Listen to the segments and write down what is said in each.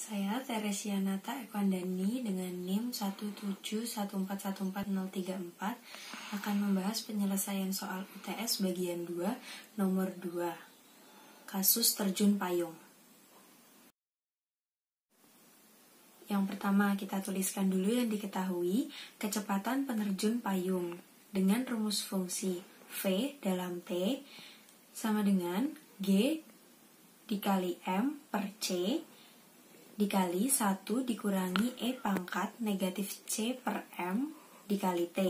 Saya Teresianata Ekwandani dengan NIM 171414034 akan membahas penyelesaian soal UTS bagian 2 nomor 2 kasus terjun payung. Yang pertama kita tuliskan dulu yang diketahui kecepatan penerjun payung dengan rumus fungsi V dalam T sama dengan G dikali M per C dikali 1 dikurangi E pangkat negatif C per M dikali T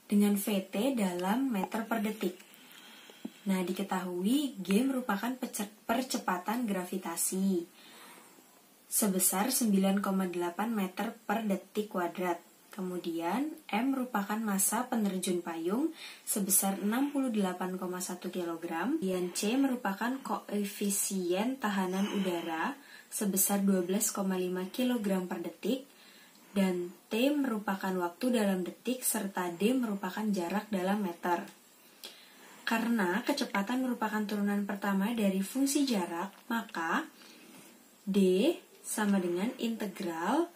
dengan VT dalam meter per detik. Nah, diketahui G merupakan percepatan gravitasi sebesar 9,8 meter per detik kuadrat. Kemudian M merupakan massa penerjun payung sebesar 68,1 kg. Dan C merupakan koefisien tahanan udara sebesar 12,5 kg per detik. Dan T merupakan waktu dalam detik serta D merupakan jarak dalam meter. Karena kecepatan merupakan turunan pertama dari fungsi jarak, maka D sama dengan integral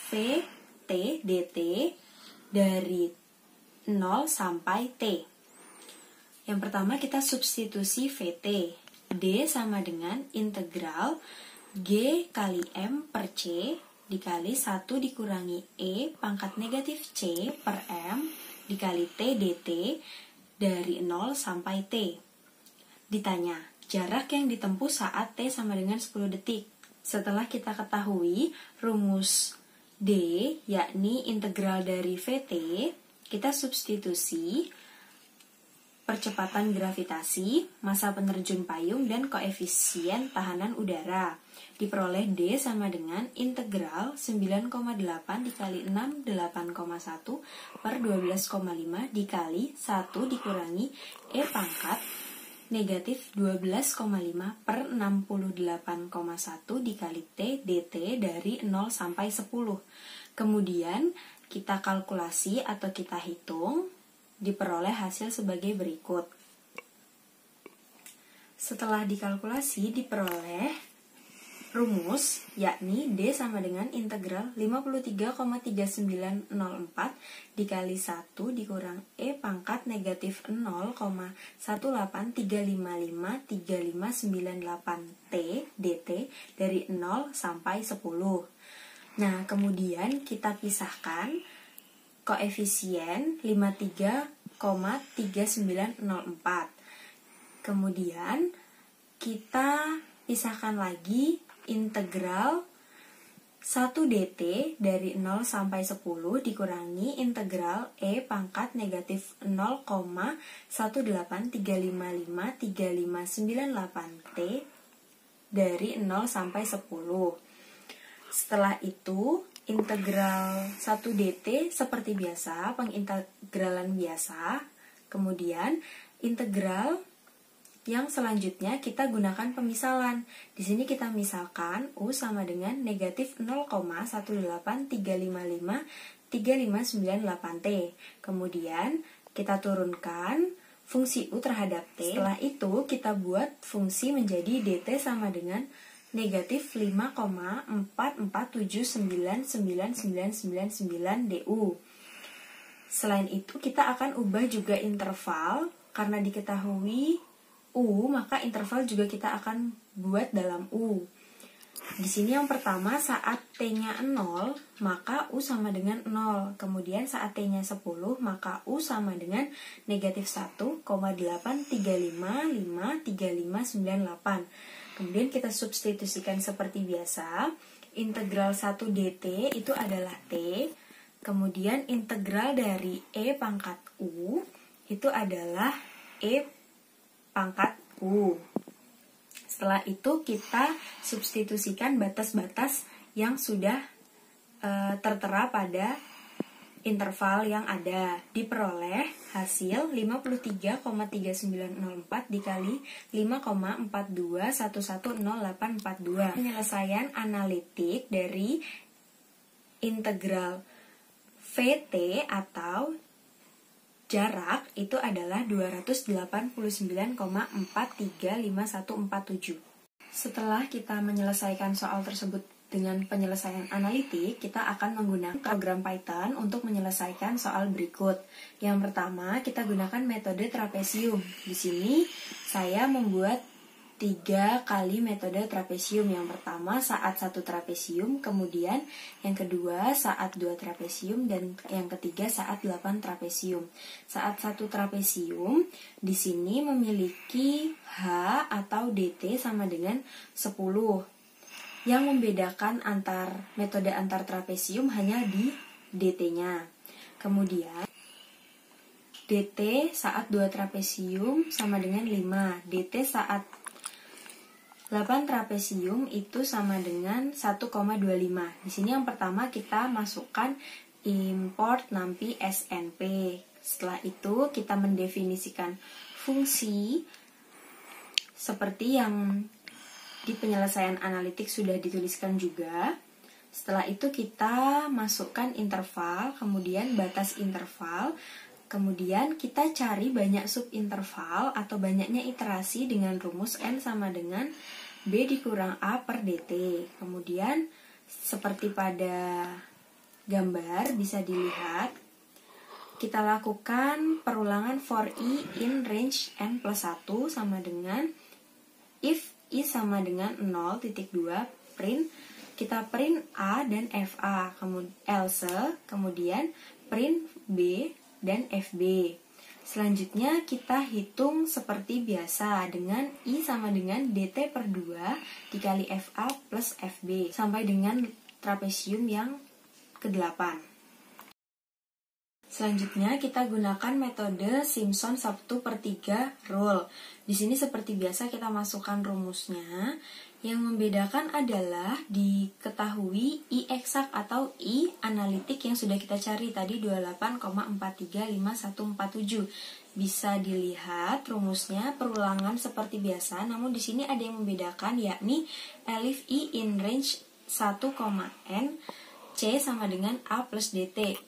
VT dt dari 0 sampai T. Yang pertama kita substitusi VT. D sama dengan integral G kali M per C dikali 1 dikurangi E pangkat negatif C per M dikali T dt dari 0 sampai T. Ditanya, jarak yang ditempuh saat T sama dengan 10 detik. Setelah kita ketahui rumus D, yakni integral dari VT, kita substitusi percepatan gravitasi, massa penerjun payung, dan koefisien tahanan udara. Diperoleh D sama dengan integral 9,8 dikali 6, 8,1 per 12,5 dikali 1 dikurangi E pangkat negatif 12,5 per 68,1 dikali T dt dari 0 sampai 10. Kemudian kita kalkulasi atau kita hitung, diperoleh hasil sebagai berikut. Setelah dikalkulasi diperoleh rumus, yakni D sama dengan integral 53,3904 dikali 1 dikurang E pangkat negatif 0,183553598 T dt dari 0 sampai 10. Nah, kemudian kita pisahkan koefisien 53,3904. Kemudian kita pisahkan lagi integral 1 dt dari 0 sampai 10 dikurangi integral E pangkat negatif 0,183553598 T dari 0 sampai 10. Setelah itu, integral 1 dt seperti biasa, pengintegralan biasa. Kemudian, integral yang selanjutnya kita gunakan pemisalan. Di sini kita misalkan U sama dengan negatif 0,183553598T. Kemudian kita turunkan fungsi U terhadap T. Setelah itu kita buat fungsi menjadi dt sama dengan negatif 5,44799999 du. Selain itu kita akan ubah juga interval karena diketahui U, maka interval juga kita akan buat dalam U. Di sini yang pertama saat T-nya 0, maka U sama dengan 0. Kemudian saat T-nya 10, maka U sama dengan negatif 1,83553598. Kemudian kita substitusikan seperti biasa. Integral 1 dt itu adalah T. Kemudian integral dari E pangkat U itu adalah E pangkat U. Setelah itu kita substitusikan batas-batas yang sudah tertera pada interval yang ada. Diperoleh hasil 53,3904 dikali 5,42110842. Penyelesaian analitik dari integral VT atau jarak itu adalah 289,435147. Setelah kita menyelesaikan soal tersebut dengan penyelesaian analitik, kita akan menggunakan program Python untuk menyelesaikan soal berikut. Yang pertama, kita gunakan metode trapesium. Di sini saya membuat 3 kali metode trapesium. Yang pertama saat 1 trapesium, kemudian yang kedua saat 2 trapesium, dan yang ketiga saat 8 trapesium. Saat 1 trapesium di sini memiliki H atau DT sama dengan 10. Yang membedakan metode antar trapesium hanya di DT-nya. Kemudian DT saat 2 trapesium sama dengan 5. DT saat 8 trapesium itu sama dengan 1,25. Di sini yang pertama kita masukkan import NumPy SNP. Setelah itu kita mendefinisikan fungsi seperti yang di penyelesaian analitik sudah dituliskan juga. Setelah itu kita masukkan interval, kemudian batas interval. Kemudian kita cari banyak subinterval atau banyaknya iterasi dengan rumus N sama dengan B dikurang A per DT. Kemudian seperti pada gambar bisa dilihat, kita lakukan perulangan for I in range N plus 1 sama dengan if I sama dengan 0.2 print, kita print A dan FA, kemudian print B dan FB. Selanjutnya kita hitung seperti biasa dengan I sama dengan DT per 2 dikali FA plus FB sampai dengan trapesium yang ke-8. Selanjutnya kita gunakan metode Simpson 1/3 rule. Di sini seperti biasa kita masukkan rumusnya. Yang membedakan adalah diketahui I eksak atau I analitik yang sudah kita cari tadi 28,435147. Bisa dilihat rumusnya perulangan seperti biasa, namun di sini ada yang membedakan yakni elif I in range 1,n C sama dengan A plus DT.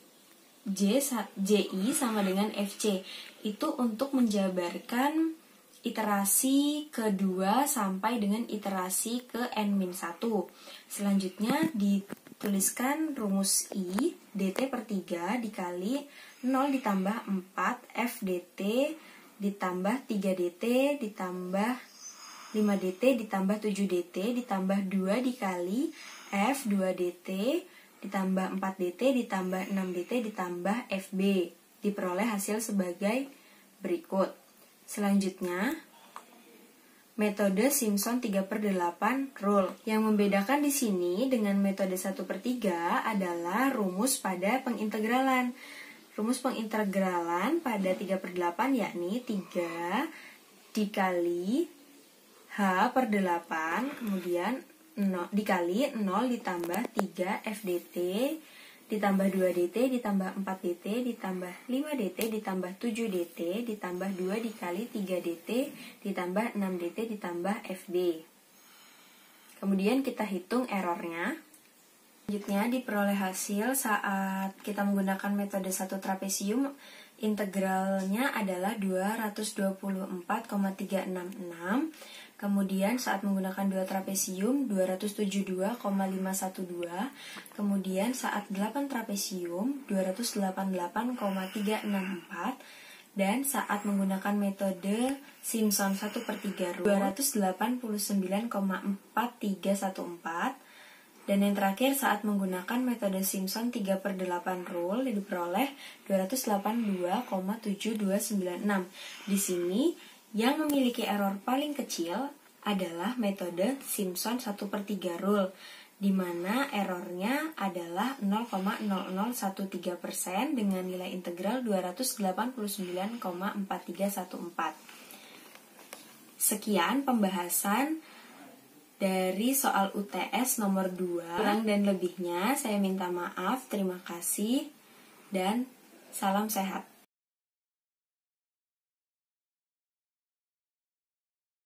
JI sama dengan FC. Itu untuk menjabarkan iterasi kedua sampai dengan iterasi ke N-1. Selanjutnya dituliskan rumus I DT per 3 dikali 0 ditambah 4 F DT ditambah 3 DT ditambah 5 DT ditambah 7 DT ditambah 2 dikali F 2 DT ditambah 4 DT ditambah 6 DT ditambah FB. Diperoleh hasil sebagai berikut. Selanjutnya, metode Simpson 3/8 rule. Yang membedakan di sini dengan metode 1/3 adalah rumus pada pengintegralan. Rumus pengintegralan pada 3/8 yakni 3 dikali H per 8, kemudian 0, dikali 0 ditambah 3 FDT ditambah 2 DT ditambah 4 DT ditambah 5 DT ditambah 7 DT ditambah 2 dikali 3 DT ditambah 6 DT ditambah FB. Kemudian kita hitung errornya. Selanjutnya diperoleh hasil saat kita menggunakan metode 1 trapesium, integralnya adalah 224,366. Kemudian saat menggunakan 2 trapesium 272,512. Kemudian saat 8 trapesium 288,364. Dan saat menggunakan metode Simpson 1/3 289,4314. Dan yang terakhir saat menggunakan metode Simpson 3/8 rule diperoleh 282,7296. Di sini yang memiliki error paling kecil adalah metode Simpson 1/3 rule, di mana errornya adalah 0,0013% dengan nilai integral 289,4314. Sekian pembahasan dari soal UTS nomor 2. Kurang dan lebihnya saya minta maaf, terima kasih, dan salam sehat.